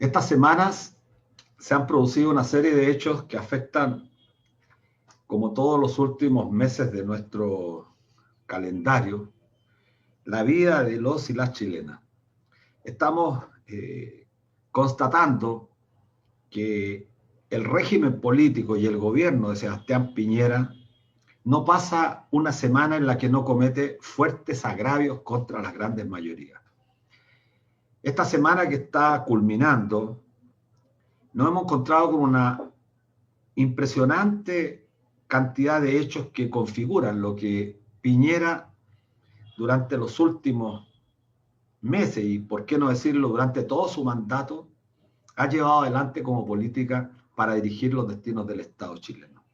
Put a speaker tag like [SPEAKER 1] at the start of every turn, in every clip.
[SPEAKER 1] Estas semanas se han producido una serie de hechos que afectan, como todos los últimos meses de nuestro calendario, la vida de los y las chilenas. Estamos constatando que el régimen político y el gobierno de Sebastián Piñera no pasa una semana en la que no comete fuertes agravios contra las grandes mayorías. Esta semana que está culminando, nos hemos encontrado con una impresionante cantidad de hechos que configuran lo que Piñera durante los últimos meses y, por qué no decirlo, durante todo su mandato, ha llevado adelante como política para dirigir los destinos del Estado chileno.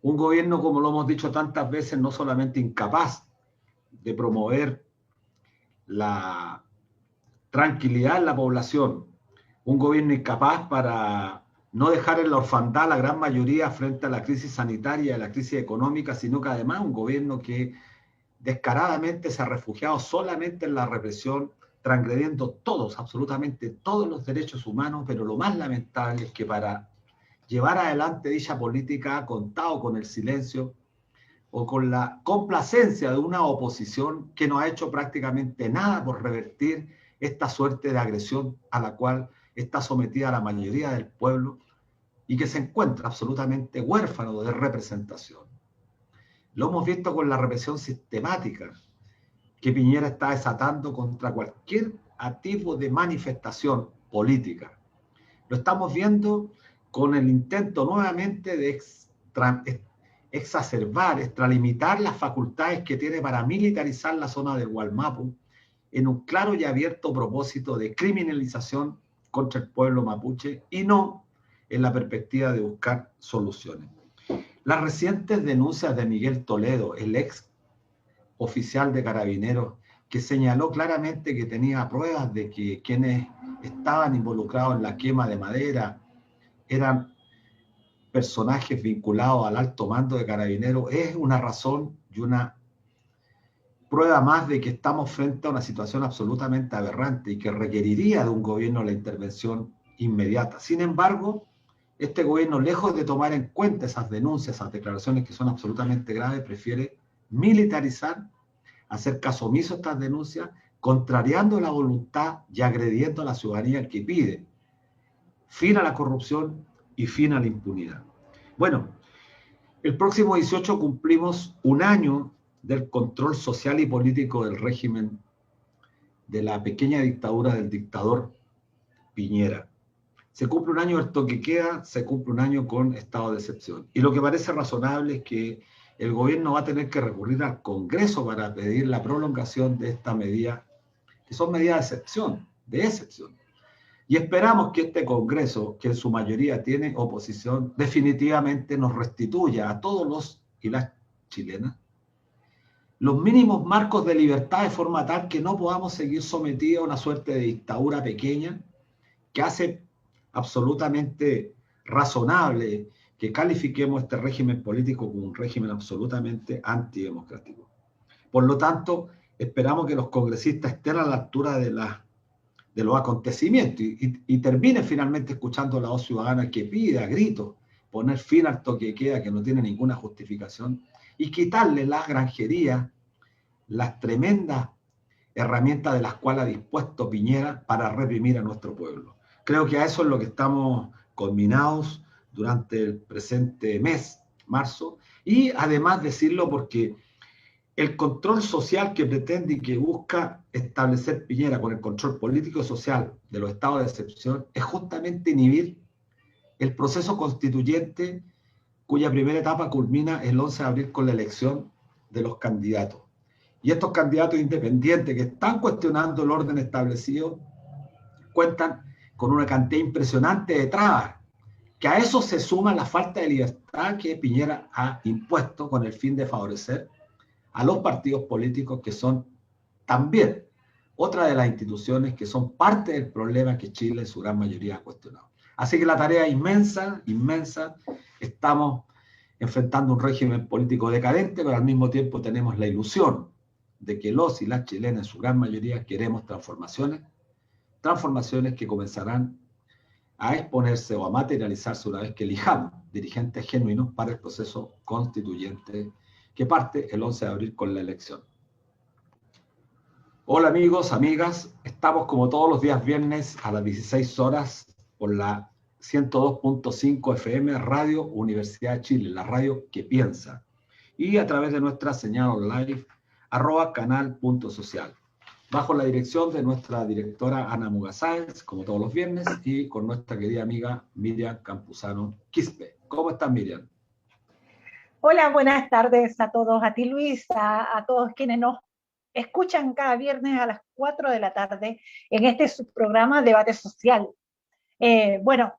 [SPEAKER 1] Un gobierno, como lo hemos dicho tantas veces, no solamente incapaz de promover la tranquilidad en la población, un gobierno incapaz para no dejar en la orfandad a la gran mayoría frente a la crisis sanitaria y a la crisis económica, sino que además un gobierno que descaradamente se ha refugiado solamente en la represión, transgrediendo todos, absolutamente todos los derechos humanos, pero lo más lamentable es que para llevar adelante dicha política ha contado con el silencio o con la complacencia de una oposición que no ha hecho prácticamente nada por revertir esta suerte de agresión a la cual está sometida la mayoría del pueblo y que se encuentra absolutamente huérfano de representación. Lo hemos visto con la represión sistemática que Piñera está desatando contra cualquier tipo de manifestación política. Lo estamos viendo con el intento nuevamente de exacerbar, extralimitar las facultades que tiene para militarizar la zona del Gualmapu en un claro y abierto propósito de criminalización contra el pueblo mapuche y no en la perspectiva de buscar soluciones. Las recientes denuncias de Miguel Toledo, el ex oficial de Carabineros, que señaló claramente que tenía pruebas de que quienes estaban involucrados en la quema de madera eran personajes vinculados al alto mando de Carabineros, es una razón y una prueba más de que estamos frente a una situación absolutamente aberrante y que requeriría de un gobierno la intervención inmediata. Sin embargo, este gobierno, lejos de tomar en cuenta esas denuncias, esas declaraciones que son absolutamente graves, prefiere militarizar, hacer caso omiso a estas denuncias, contrariando la voluntad y agrediendo a la ciudadanía que pide fin a la corrupción y fin a la impunidad. Bueno, el próximo 18 cumplimos un año del control social y político del régimen de la pequeña dictadura del dictador Piñera. Se cumple un año del toque de queda, se cumple un año con estado de excepción. Y lo que parece razonable es que el gobierno va a tener que recurrir al Congreso para pedir la prolongación de esta medida, que son medidas de excepción. Y esperamos que este Congreso, que en su mayoría tiene oposición, definitivamente nos restituya a todos los y las chilenas los mínimos marcos de libertad de forma tal que no podamos seguir sometidos a una suerte de dictadura pequeña que hace absolutamente razonable que califiquemos este régimen político como un régimen absolutamente antidemocrático. Por lo tanto, esperamos que los congresistas estén a la altura de los acontecimientos y terminen finalmente escuchando la voz ciudadana que pide a gritos poner fin al toque de queda que no tiene ninguna justificación y quitarle la granjería, las tremendas herramientas de las cuales ha dispuesto Piñera para reprimir a nuestro pueblo. Creo que a eso es lo que estamos conminados durante el presente mes, marzo, y además decirlo porque el control social que pretende y que busca establecer Piñera con el control político y social de los estados de excepción es justamente inhibir el proceso constituyente cuya primera etapa culmina el 11 de abril con la elección de los candidatos. Y estos candidatos independientes que están cuestionando el orden establecido cuentan con una cantidad impresionante de trabas, que a eso se suma la falta de libertad que Piñera ha impuesto con el fin de favorecer a los partidos políticos que son también otra de las instituciones que son parte del problema que Chile en su gran mayoría ha cuestionado. Así que la tarea es inmensa, inmensa. Estamos enfrentando un régimen político decadente, pero al mismo tiempo tenemos la ilusión de que los y las chilenas en su gran mayoría queremos transformaciones que comenzarán a exponerse o a materializarse una vez que elijamos dirigentes genuinos para el proceso constituyente que parte el 11 de abril con la elección. Hola amigos, amigas, estamos como todos los días viernes a las 16 horas por la 102.5 FM Radio Universidad de Chile, la radio que piensa, y a través de nuestra señal online @canal.social, bajo la dirección de nuestra directora Ana Mugasáez, como todos los viernes, y con nuestra querida amiga Miriam Campuzano Quispe. ¿Cómo estás, Miriam?
[SPEAKER 2] Hola, buenas tardes a todos, a ti Luis, a todos quienes nos escuchan cada viernes a las 4 de la tarde en este subprograma Debate Social. Bueno,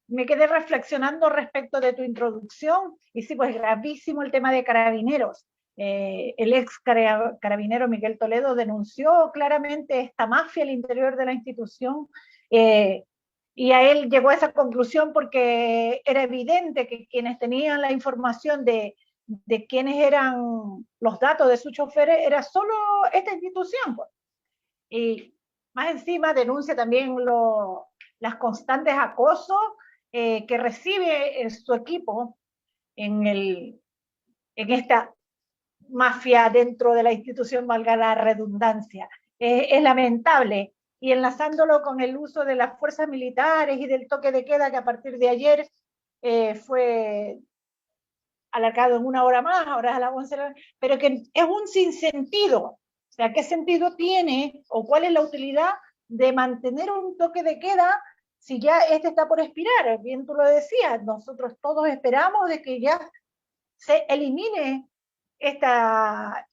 [SPEAKER 2] me quedé reflexionando respecto de tu introducción, y sí, pues gravísimo el tema de Carabineros. El ex carabinero Miguel Toledo denunció claramente esta mafia al interior de la institución, y a él llegó a esa conclusión porque era evidente que quienes tenían la información de quiénes eran los datos de sus choferes era solo esta institución, pues. Y más encima denuncia también las constantes acosos que recibe su equipo en esta mafia dentro de la institución, valga la redundancia. Es lamentable. Y enlazándolo con el uso de las fuerzas militares y del toque de queda que a partir de ayer fue alargado en 1 hora más, ahora es a las 11, pero que es un sinsentido. O sea, ¿qué sentido tiene o cuál es la utilidad de mantener un toque de queda si ya este está por expirar? Bien tú lo decías, nosotros todos esperamos de que ya se elimine esta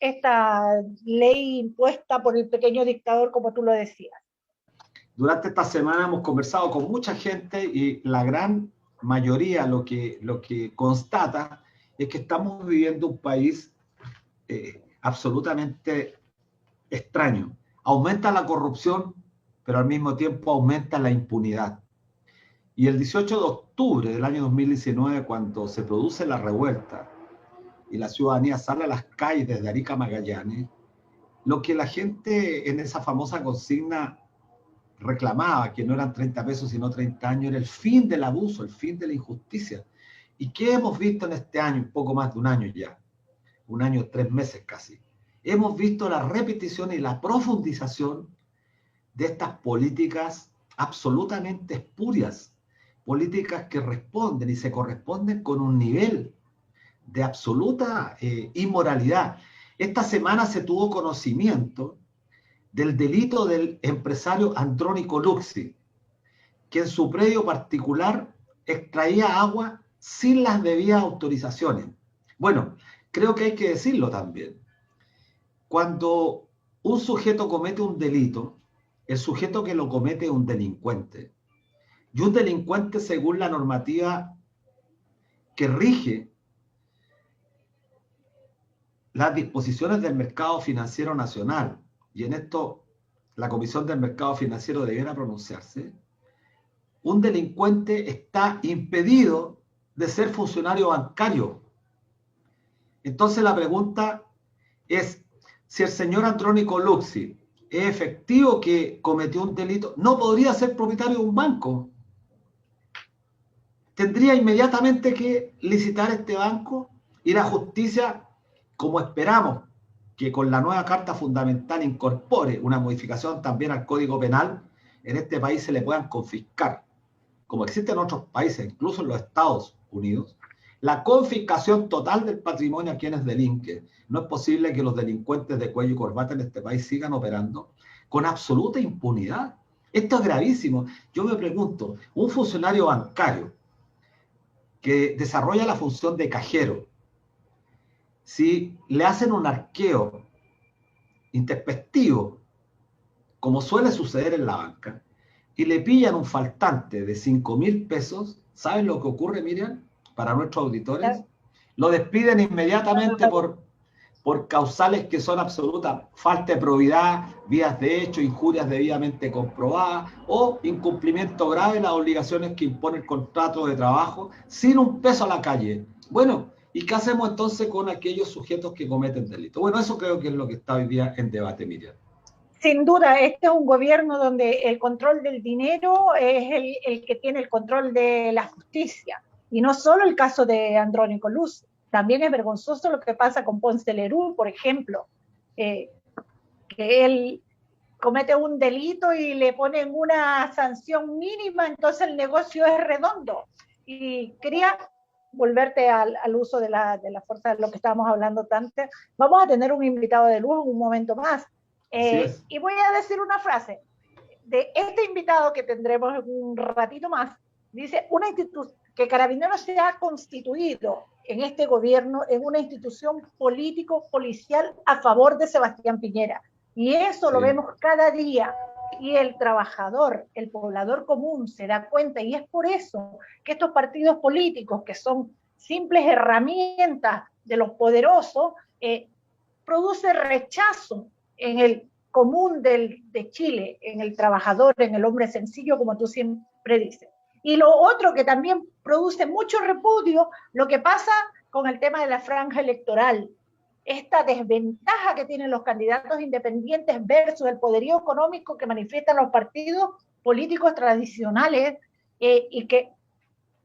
[SPEAKER 2] ley impuesta por el pequeño dictador, como tú lo decías.
[SPEAKER 1] Durante esta semana hemos conversado con mucha gente y la gran mayoría lo que constata es que estamos viviendo un país absolutamente extraño. Aumenta la corrupción, pero al mismo tiempo aumenta la impunidad. Y el 18 de octubre del año 2019, cuando se produce la revuelta y la ciudadanía sale a las calles desde Arica a Magallanes, lo que la gente en esa famosa consigna reclamaba, que no eran 30 pesos sino 30 años, era el fin del abuso, el fin de la injusticia. ¿Y qué hemos visto en este año? Un poco más de un año ya, 1 año, 3 meses casi. Hemos visto la repetición y la profundización de estas políticas absolutamente espurias, políticas que responden y se corresponden con un nivel de absoluta inmoralidad. Esta semana se tuvo conocimiento del delito del empresario Andrónico Luxi, que en su predio particular extraía agua sin las debidas autorizaciones. Bueno, creo que hay que decirlo también. Cuando un sujeto comete un delito, el sujeto que lo comete es un delincuente. Y un delincuente, según la normativa que rige las disposiciones del mercado financiero nacional, y en esto la Comisión del Mercado Financiero debiera pronunciarse, un delincuente está impedido de ser funcionario bancario. Entonces la pregunta es, si el señor Andrónico Luxi es efectivo que cometió un delito, no podría ser propietario de un banco. Tendría inmediatamente que licitar este banco y la justicia, como esperamos, que con la nueva Carta Fundamental incorpore una modificación también al Código Penal, en este país se le puedan confiscar, como existe en otros países, incluso en los Estados Unidos, la confiscación total del patrimonio a quienes delinquen. No es posible que los delincuentes de cuello y corbata en este país sigan operando con absoluta impunidad. Esto es gravísimo. Yo me pregunto, un funcionario bancario que desarrolla la función de cajero, si le hacen un arqueo intempestivo, como suele suceder en la banca, y le pillan un faltante de 5.000 pesos, ¿saben lo que ocurre, Miriam? Para nuestros auditores, lo despiden inmediatamente por causales que son absolutas: falta de probidad, vías de hecho, injurias debidamente comprobadas o incumplimiento grave de las obligaciones que impone el contrato de trabajo, sin un peso a la calle. Bueno, ¿y qué hacemos entonces con aquellos sujetos que cometen delitos? Bueno, eso creo que es lo que está hoy día en debate, Miriam.
[SPEAKER 2] Sin duda, este es un gobierno donde el control del dinero es el que tiene el control de la justicia. Y no solo el caso de Andrónico Luz, también es vergonzoso lo que pasa con Ponce Lerú, por ejemplo, eh, que él comete un delito y le ponen una sanción mínima, entonces el negocio es redondo. Y quería volverte al uso de la fuerza, de lo que estábamos hablando tanto. Vamos a tener un invitado de lujo en un momento más.
[SPEAKER 1] Así es.
[SPEAKER 2] Y voy a decir una frase de este invitado que tendremos un ratito más. Dice, una institución que Carabineros se ha constituido en este gobierno en una institución político-policial a favor de Sebastián Piñera. Y eso lo vemos cada día. Y el trabajador, el poblador común se da cuenta, y es por eso que estos partidos políticos, que son simples herramientas de los poderosos, produce rechazo en el común de Chile, en el trabajador, en el hombre sencillo, como tú siempre dices. Y lo otro que también produce mucho repudio, lo que pasa con el tema de la franja electoral, esta desventaja que tienen los candidatos independientes versus el poderío económico que manifiestan los partidos políticos tradicionales, y que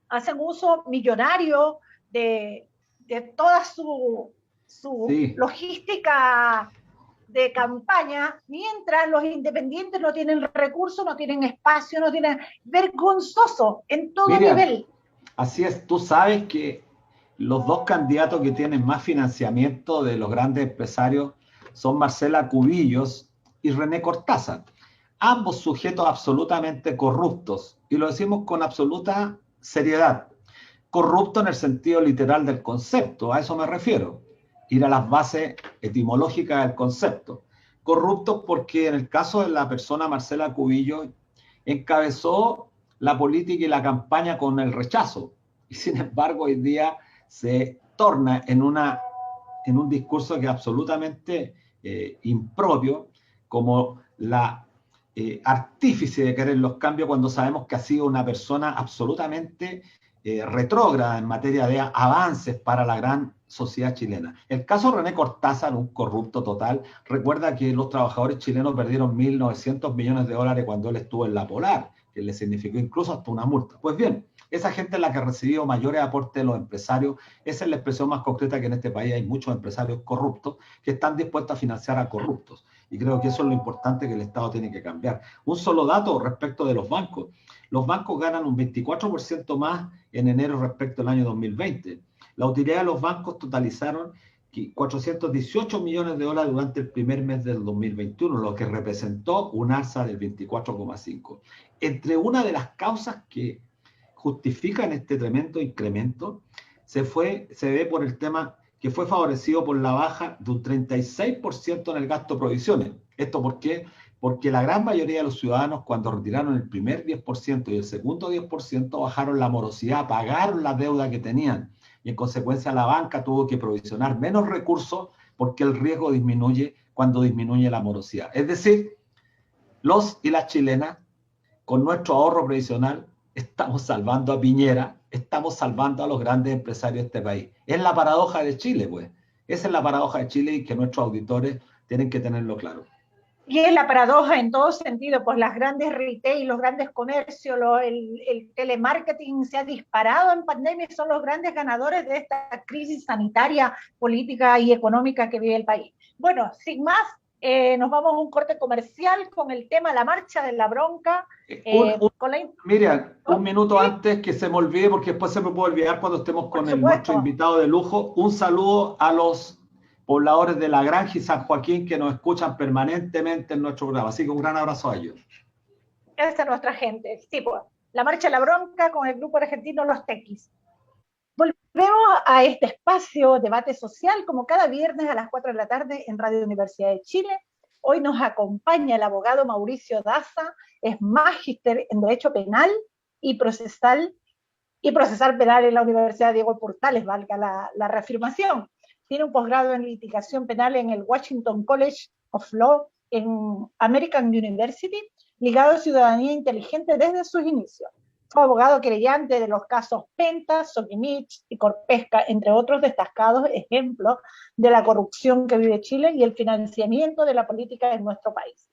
[SPEAKER 2] hacen uso millonario de toda su logística de campaña, mientras los independientes no tienen recursos, no tienen espacio, no tienen... Vergonzoso en todo nivel.
[SPEAKER 1] Así es, tú sabes que los dos candidatos que tienen más financiamiento de los grandes empresarios son Marcela Cubillos y René Cortázar. Ambos sujetos absolutamente corruptos, y lo decimos con absoluta seriedad. Corrupto en el sentido literal del concepto, a eso me refiero. Ir a las bases etimológicas del concepto. Corruptos porque en el caso de la persona Marcela Cubillos encabezó la política y la campaña con el rechazo, y sin embargo hoy día se torna en un discurso que es absolutamente impropio, como la artífice de querer los cambios, cuando sabemos que ha sido una persona absolutamente retrógrada en materia de avances para la gran sociedad chilena. El caso de René Cortázar, un corrupto total, recuerda que los trabajadores chilenos perdieron 1.900 millones de dólares cuando él estuvo en la Polar, que le significó incluso hasta una multa. Pues bien, esa gente es la que ha recibido mayores aportes de los empresarios. Esa es la expresión más concreta, que en este país hay muchos empresarios corruptos que están dispuestos a financiar a corruptos. Y creo que eso es lo importante que el Estado tiene que cambiar. Un solo dato respecto de los bancos. Los bancos ganan un 24% más en enero respecto al año 2020. La utilidad de los bancos totalizaron 418 millones de dólares durante el primer mes del 2021, lo que representó un alza del 24,5%. Entre una de las causas que justifican este tremendo incremento se ve por el tema que fue favorecido por la baja de un 36% en el gasto de provisiones. ¿Esto por qué? Porque la gran mayoría de los ciudadanos, cuando retiraron el primer 10% y el segundo 10%, bajaron la morosidad, pagaron la deuda que tenían, y en consecuencia la banca tuvo que provisionar menos recursos porque el riesgo disminuye cuando disminuye la morosidad. Es decir, los y las chilenas, con nuestro ahorro previsional, estamos salvando a Piñera, estamos salvando a los grandes empresarios de este país. Es la paradoja de Chile, pues. Esa es la paradoja de Chile, y que nuestros auditores tienen que tenerlo claro.
[SPEAKER 2] Y es la paradoja en todo sentido, pues las grandes retail, los grandes comercios, el telemarketing se ha disparado en pandemia y son los grandes ganadores de esta crisis sanitaria, política y económica que vive el país. Bueno, sin más, nos vamos a un corte comercial con el tema La Marcha de la Bronca.
[SPEAKER 1] Miriam, un minuto antes que se me olvide, porque después se me puede olvidar cuando estemos con nuestro invitado de lujo. Un saludo a los pobladores de La Granja y San Joaquín que nos escuchan permanentemente en nuestro programa. Así que un gran abrazo a ellos.
[SPEAKER 2] Esa es nuestra gente. Sí, pues, La Marcha de la Bronca con el grupo argentino Los Tequis. Volvemos a este espacio, debate social, como cada viernes a las 4 de la tarde en Radio Universidad de Chile. Hoy nos acompaña el abogado Mauricio Daza, es magíster en Derecho Penal y Procesal Penal en la Universidad Diego Portales, valga la reafirmación. Tiene un posgrado en litigación penal en el Washington College of Law en American University, ligado a ciudadanía inteligente desde sus inicios. Fue abogado querellante de los casos Penta, Sokimich y Corpesca, entre otros destacados ejemplos de la corrupción que vive Chile y el financiamiento de la política en nuestro país.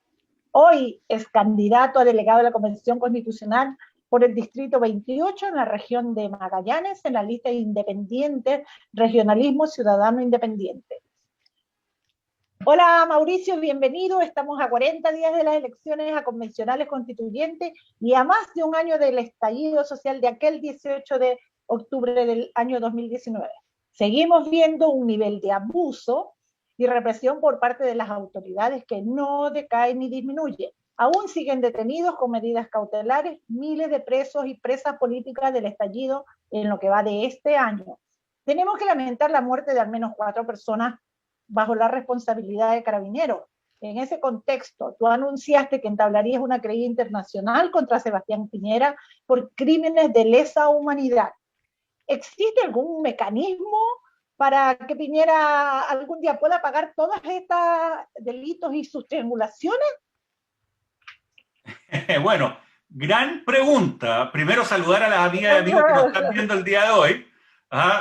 [SPEAKER 2] Hoy es candidato a delegado de la Convención Constitucional por el Distrito 28 en la región de Magallanes, en la lista independiente Regionalismo Ciudadano Independiente. Hola Mauricio, bienvenido. Estamos a 40 días de las elecciones a convencionales constituyentes y a más de un año del estallido social de aquel 18 de octubre del año 2019. Seguimos viendo un nivel de abuso y represión por parte de las autoridades que no decae ni disminuye. Aún siguen detenidos con medidas cautelares miles de presos y presas políticas del estallido en lo que va de este año. Tenemos que lamentar la muerte de al menos 4 personas bajo la responsabilidad de Carabineros. En ese contexto, tú anunciaste que entablarías una querella internacional contra Sebastián Piñera por crímenes de lesa humanidad. ¿Existe algún mecanismo para que Piñera algún día pueda pagar todos estos delitos y sus triangulaciones?
[SPEAKER 3] Bueno, gran pregunta. Primero saludar a las amigas y amigos que nos están viendo el día de hoy.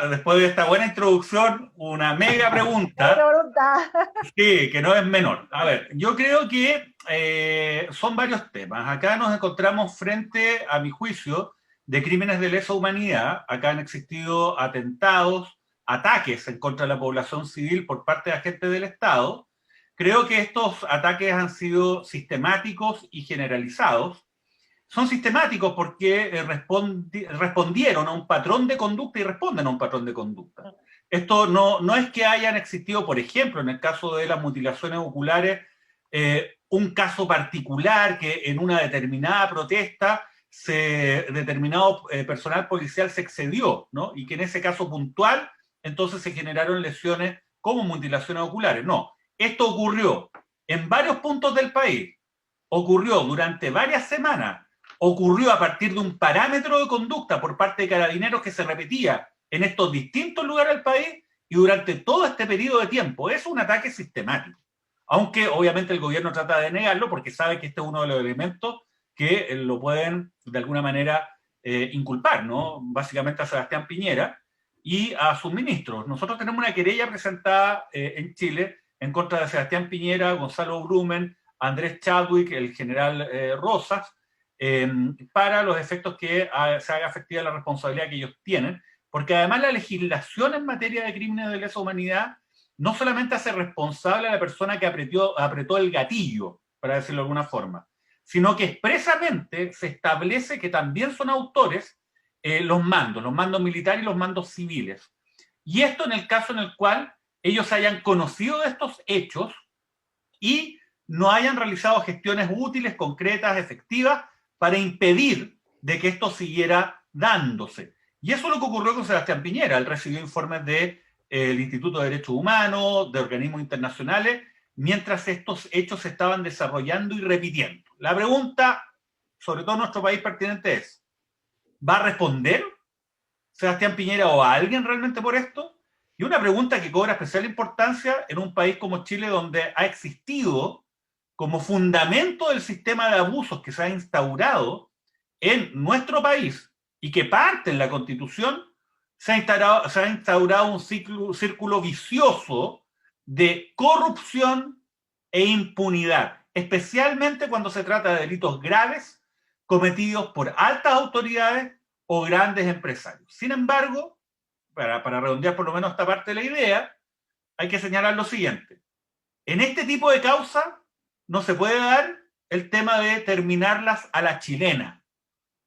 [SPEAKER 3] Después de esta buena introducción, una mega pregunta. Sí, que no es menor. A ver, yo creo que son varios temas. Acá nos encontramos frente, a mi juicio, de crímenes de lesa humanidad. Acá han existido atentados, ataques en contra de la población civil por parte de agentes del Estado. Creo que estos ataques han sido sistemáticos y generalizados. Son sistemáticos porque respondieron a un patrón de conducta y responden a un patrón de conducta. Esto no es que hayan existido, por ejemplo, en el caso de las mutilaciones oculares, un caso particular que en una determinada protesta determinado personal policial se excedió, ¿no? Y que en ese caso puntual entonces se generaron lesiones como mutilaciones oculares. No, esto ocurrió en varios puntos del país, ocurrió durante varias semanas, ocurrió a partir de un parámetro de conducta por parte de Carabineros que se repetía en estos distintos lugares del país y durante todo este periodo de tiempo. Es un ataque sistemático, aunque obviamente el gobierno trata de negarlo porque sabe que este es uno de los elementos que lo pueden de alguna manera inculpar, ¿no? Básicamente a Sebastián Piñera y a sus ministros. Nosotros tenemos una querella presentada en Chile en contra de Sebastián Piñera, Gonzalo Brumen, Andrés Chadwick, el general Rosas, para los efectos que se haga efectiva la responsabilidad que ellos tienen, porque además la legislación en materia de crímenes de lesa humanidad no solamente hace responsable a la persona que apretó el gatillo, para decirlo de alguna forma, sino que expresamente se establece que también son autores los mandos militares y los mandos civiles. Y esto en el caso en el cual ellos hayan conocido de estos hechos y no hayan realizado gestiones útiles, concretas, efectivas, para impedir de que esto siguiera dándose. Y eso es lo que ocurrió con Sebastián Piñera. Él recibió informes del Instituto de Derechos Humanos, de organismos internacionales, mientras estos hechos se estaban desarrollando y repitiendo. La pregunta, sobre todo en nuestro país pertinente, es: ¿va a responder Sebastián Piñera o a alguien realmente por esto? Y una pregunta que cobra especial importancia en un país como Chile, donde ha existido como fundamento del sistema de abusos que se ha instaurado en nuestro país y que parte en la Constitución, se ha instaurado un círculo vicioso de corrupción e impunidad, especialmente cuando se trata de delitos graves cometidos por altas autoridades o grandes empresarios. Sin embargo, para redondear por lo menos esta parte de la idea, hay que señalar lo siguiente. En este tipo de causas no se puede dar el tema de terminarlas a la chilena.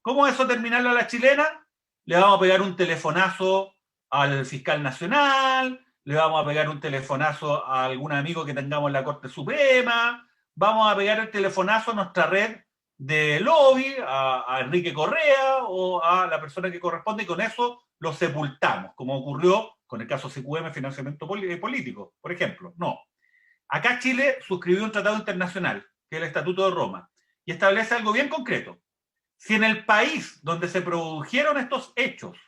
[SPEAKER 3] ¿Cómo es eso terminarla a la chilena? Le vamos a pegar un telefonazo al fiscal nacional, le vamos a pegar un telefonazo a algún amigo que tengamos en la Corte Suprema, vamos a pegar el telefonazo a nuestra red de lobby, a Enrique Correa o a la persona que corresponde, y con eso lo sepultamos, como ocurrió con el caso CQM, financiamiento político, por ejemplo. No. Acá Chile suscribió un tratado internacional, que es el Estatuto de Roma, y establece algo bien concreto. Si en el país donde se produjeron estos hechos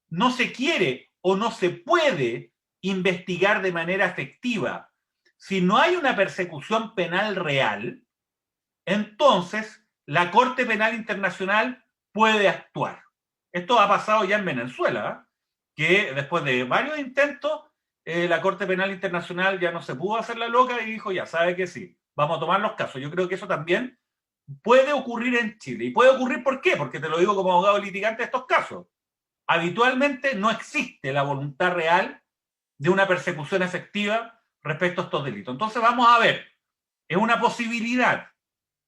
[SPEAKER 3] no se quiere o no se puede investigar de manera efectiva, si no hay una persecución penal real, entonces la Corte Penal Internacional puede actuar. Esto ha pasado ya en Venezuela, que después de varios intentos, la Corte Penal Internacional ya no se pudo hacer la loca y dijo, ya sabe que sí, vamos a tomar los casos. Yo creo que eso también puede ocurrir en Chile. ¿Y puede ocurrir por qué? Porque te lo digo como abogado litigante de estos casos. Habitualmente no existe la voluntad real de una persecución efectiva respecto a estos delitos. Entonces vamos a ver, es una posibilidad.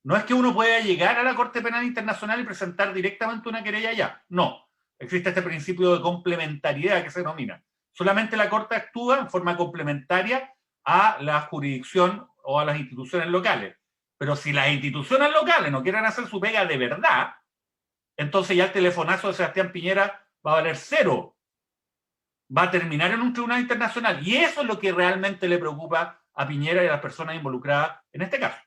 [SPEAKER 3] No es que uno pueda llegar a la Corte Penal Internacional y presentar directamente una querella allá. No. Existe este principio de complementariedad que se denomina. Solamente la Corte actúa en forma complementaria a la jurisdicción o a las instituciones locales. Pero si las instituciones locales no quieren hacer su pega de verdad, entonces ya el telefonazo de Sebastián Piñera va a valer cero. Va a terminar en un tribunal internacional. Y eso es lo que realmente le preocupa a Piñera y a las personas involucradas en este caso.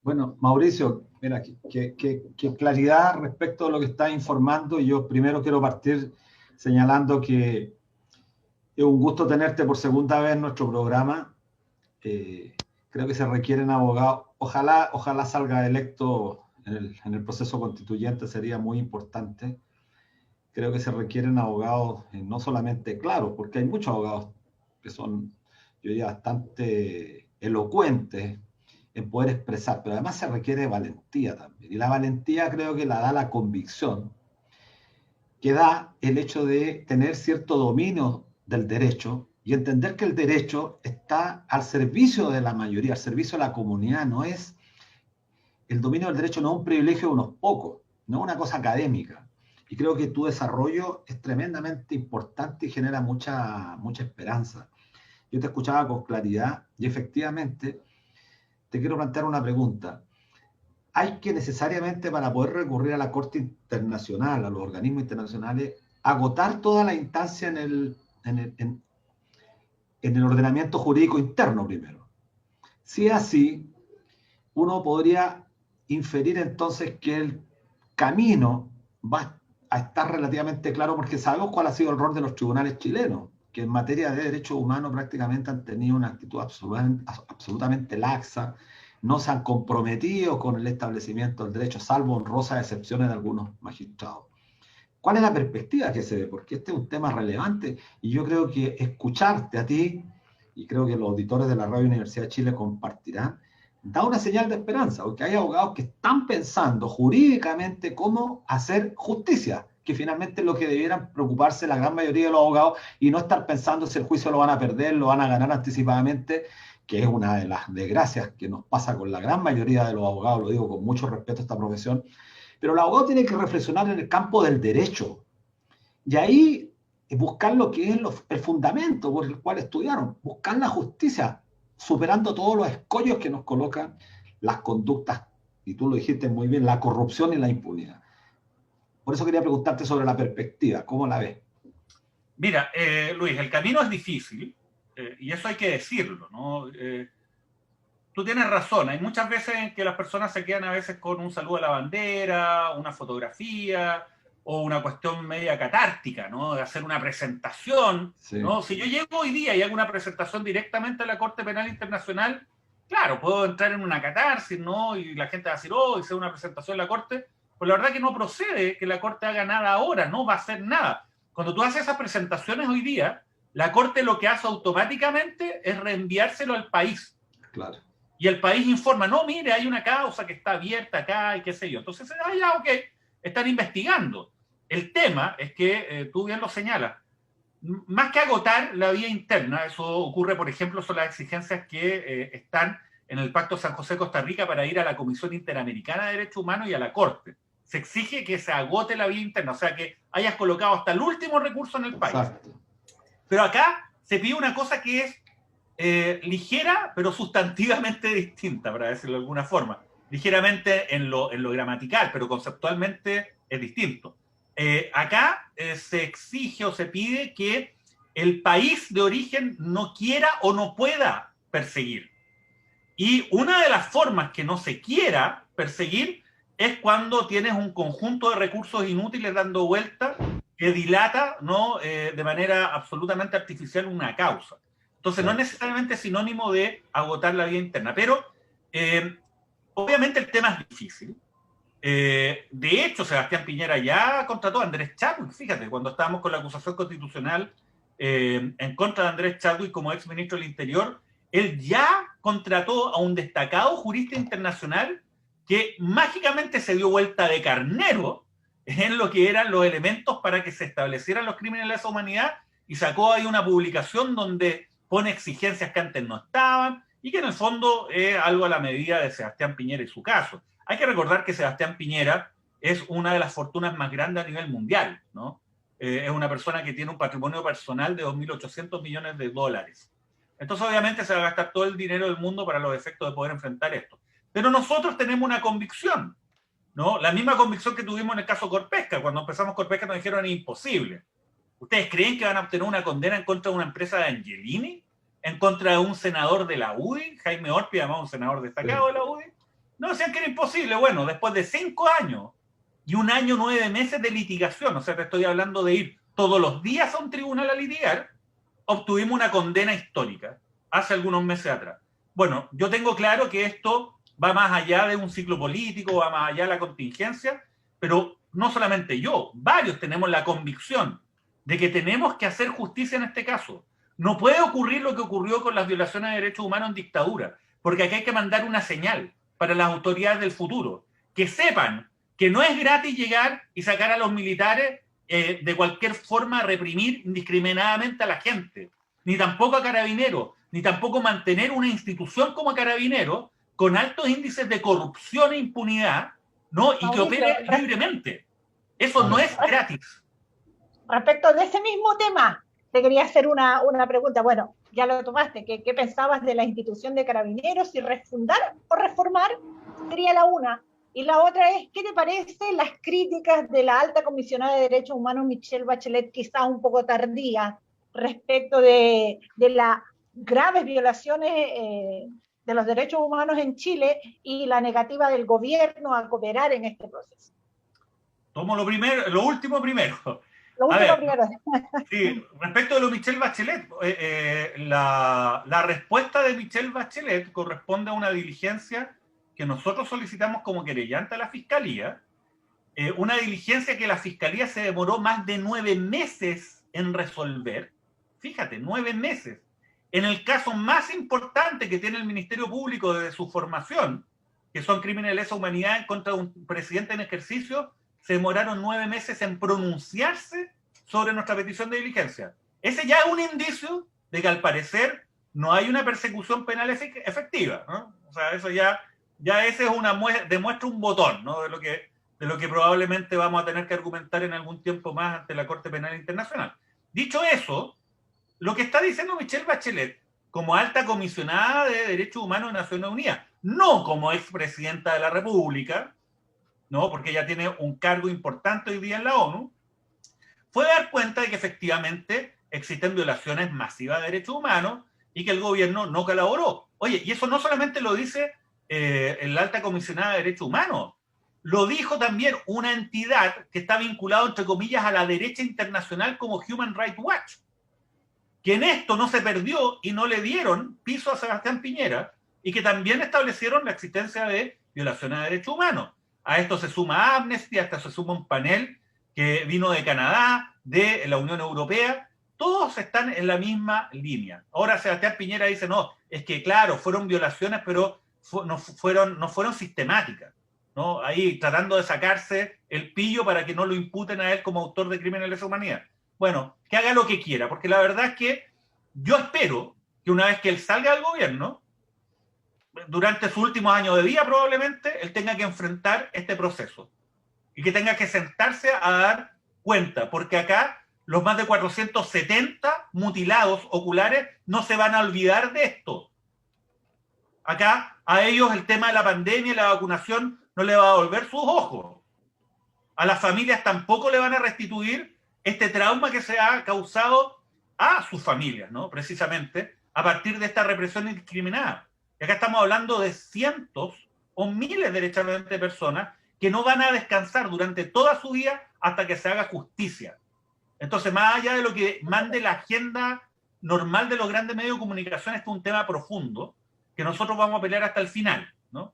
[SPEAKER 1] Bueno, Mauricio, mira, qué claridad respecto a lo que estás informando. Y yo primero quiero partir señalando que es un gusto tenerte por segunda vez en nuestro programa. Creo que se requieren abogados. Ojalá salga electo en el proceso constituyente, sería muy importante. Creo que se requieren abogados no solamente claros, porque hay muchos abogados que son, yo diría, bastante elocuentes en poder expresar, pero además se requiere valentía también. Y la valentía creo que la da la convicción, que da el hecho de tener cierto dominio del derecho y entender que el derecho está al servicio de la mayoría, al servicio de la comunidad. No es, el dominio del derecho no es un privilegio de unos pocos, no es una cosa académica. Y creo que tu desarrollo es tremendamente importante y genera mucha esperanza. Yo te escuchaba con claridad y efectivamente te quiero plantear una pregunta. ¿Hay que necesariamente, para poder recurrir a la Corte Internacional, a los organismos internacionales, agotar toda la instancia en el ordenamiento jurídico interno primero? Si es así, uno podría inferir entonces que el camino va a estar relativamente claro, porque sabemos cuál ha sido el rol de los tribunales chilenos, que en materia de derechos humanos prácticamente han tenido una actitud absolutamente laxa, no se han comprometido con el establecimiento del derecho, salvo honrosas excepciones de algunos magistrados. ¿Cuál es la perspectiva que se ve? Porque este es un tema relevante y yo creo que escucharte a ti, y creo que los auditores de la Radio Universidad de Chile compartirán, da una señal de esperanza, porque hay abogados que están pensando jurídicamente cómo hacer justicia, que finalmente es lo que debieran preocuparse la gran mayoría de los abogados y no estar pensando si el juicio lo van a perder, lo van a ganar anticipadamente, que es una de las desgracias que nos pasa con la gran mayoría de los abogados, lo digo con mucho respeto a esta profesión, pero el abogado tiene que reflexionar en el campo del derecho y ahí buscar lo que es el fundamento por el cual estudiaron, buscar la justicia, superando todos los escollos que nos colocan las conductas, y tú lo dijiste muy bien, la corrupción y la impunidad. Por eso quería preguntarte sobre la perspectiva, ¿cómo la ves?
[SPEAKER 3] Mira, Luis, el camino es difícil, y eso hay que decirlo, ¿no? Tú tienes razón, hay muchas veces en que las personas se quedan a veces con un saludo a la bandera, una fotografía, o una cuestión media catártica, ¿no? De hacer una presentación, sí. ¿No? Si yo llego hoy día y hago una presentación directamente a la Corte Penal Internacional, claro, puedo entrar en una catarsis, ¿no? Y la gente va a decir, oh, hice una presentación en la Corte, pues la verdad que no procede que la Corte haga nada ahora, no va a hacer nada. Cuando tú haces esas presentaciones hoy día, la Corte lo que hace automáticamente es reenviárselo al país.
[SPEAKER 1] Claro.
[SPEAKER 3] Y el país informa, no, mire, hay una causa que está abierta acá y qué sé yo. Entonces, ya, ok, están investigando. El tema es que, tú bien lo señalas, más que agotar la vía interna, eso ocurre, por ejemplo, son las exigencias que están en el Pacto San José-Costa Rica para ir a la Comisión Interamericana de Derechos Humanos y a la Corte. Se exige que se agote la vía interna, o sea, que hayas colocado hasta el último recurso en el país. Exacto. Pero acá se pide una cosa que es ligera, pero sustantivamente distinta, para decirlo de alguna forma. Ligeramente en lo gramatical, pero conceptualmente es distinto. Acá se exige o se pide que el país de origen no quiera o no pueda perseguir. Y una de las formas que no se quiera perseguir es cuando tienes un conjunto de recursos inútiles dando vuelta que dilata, ¿no? De manera absolutamente artificial una causa. Entonces no es necesariamente sinónimo de agotar la vía interna, pero obviamente el tema es difícil. De hecho, Sebastián Piñera ya contrató a Andrés Chadwick, fíjate, cuando estábamos con la acusación constitucional en contra de Andrés Chadwick como exministro del Interior, él ya contrató a un destacado jurista internacional que mágicamente se dio vuelta de carnero en lo que eran los elementos para que se establecieran los crímenes de lesa humanidad, y sacó ahí una publicación donde pone exigencias que antes no estaban, y que en el fondo es algo a la medida de Sebastián Piñera y su caso. Hay que recordar que Sebastián Piñera es una de las fortunas más grandes a nivel mundial, ¿no? Es una persona que tiene un patrimonio personal de 2.800 millones de dólares. Entonces, obviamente, se va a gastar todo el dinero del mundo para los efectos de poder enfrentar esto. Pero nosotros tenemos una convicción, ¿no? La misma convicción que tuvimos en el caso Corpesca. Cuando empezamos Corpesca nos dijeron es imposible. ¿Ustedes creen que van a obtener una condena en contra de una empresa de Angelini? ¿En contra de un senador de la UDI? Jaime Orpi, además un senador destacado de la UDI. No, decían que era imposible. Bueno, después de 5 años y 1 año 9 meses de litigación, o sea, te estoy hablando de ir todos los días a un tribunal a litigar, obtuvimos una condena histórica hace algunos meses atrás. Bueno, yo tengo claro que esto va más allá de un ciclo político, va más allá de la contingencia, pero no solamente yo, varios tenemos la convicción de que tenemos que hacer justicia en este caso. No puede ocurrir lo que ocurrió con las violaciones de derechos humanos en dictadura, porque aquí hay que mandar una señal para las autoridades del futuro, que sepan que no es gratis llegar y sacar a los militares de cualquier forma a reprimir indiscriminadamente a la gente, ni tampoco a Carabineros, ni tampoco mantener una institución como Carabineros con altos índices de corrupción e impunidad, ¿no? Y que opere libremente. Eso no es gratis.
[SPEAKER 2] Respecto de ese mismo tema, te quería hacer una pregunta. Bueno, ya lo tomaste. ¿Qué pensabas de la institución de Carabineros? Si refundar o reformar sería la una. Y la otra es, ¿qué te parecen las críticas de la alta comisionada de Derechos Humanos, Michelle Bachelet, quizás un poco tardía, respecto de las graves violaciones de los derechos humanos en Chile y la negativa del gobierno a cooperar en este proceso?
[SPEAKER 3] Tomo lo último primero.
[SPEAKER 2] Lo último primero.
[SPEAKER 3] Sí, respecto de lo de Michelle Bachelet, la respuesta de Michelle Bachelet corresponde a una diligencia que nosotros solicitamos como querellante a la Fiscalía, una diligencia que la Fiscalía se demoró más de 9 meses en resolver. Fíjate, 9 meses. En el caso más importante que tiene el Ministerio Público desde su formación, que son crímenes de lesa humanidad en contra de un presidente en ejercicio, se demoraron 9 meses en pronunciarse sobre nuestra petición de diligencia. Ese ya es un indicio de que al parecer no hay una persecución penal efectiva, ¿no? O sea, eso ya ese es demuestra un botón, ¿no? de lo que probablemente vamos a tener que argumentar en algún tiempo más ante la Corte Penal Internacional. Dicho eso, lo que está diciendo Michelle Bachelet como alta comisionada de Derechos Humanos de Naciones Unidas, no como expresidenta de la República, ¿no? Porque ella tiene un cargo importante hoy día en la ONU, fue dar cuenta de que efectivamente existen violaciones masivas de derechos humanos y que el gobierno no colaboró. Oye, y eso no solamente lo dice la alta comisionada de derechos humanos, lo dijo también una entidad que está vinculada, entre comillas, a la derecha internacional como Human Rights Watch, que en esto no se perdió y no le dieron piso a Sebastián Piñera, y que también establecieron la existencia de violaciones de derechos humanos. A esto se suma Amnesty, a esto se suma un panel que vino de Canadá, de la Unión Europea. Todos están en la misma línea. Ahora Sebastián Piñera dice, no, es que claro, fueron violaciones, pero no fueron sistemáticas, ¿no? Ahí tratando de sacarse el pillo para que no lo imputen a él como autor de crímenes de lesa humanidad. Bueno, que haga lo que quiera, porque la verdad es que yo espero que una vez que él salga del gobierno, durante sus últimos años de vida probablemente, él tenga que enfrentar este proceso y que tenga que sentarse a dar cuenta, porque acá los más de 470 mutilados oculares no se van a olvidar de esto. Acá a ellos el tema de la pandemia y la vacunación no le va a volver sus ojos. A las familias tampoco le van a restituir este trauma que se ha causado a sus familias, ¿no? Precisamente a partir de esta represión indiscriminada. Y acá estamos hablando de cientos o miles, derechamente, de personas que no van a descansar durante toda su vida hasta que se haga justicia. Entonces, más allá de lo que mande la agenda normal de los grandes medios de comunicación, este es un tema profundo que nosotros vamos a pelear hasta el final, ¿no?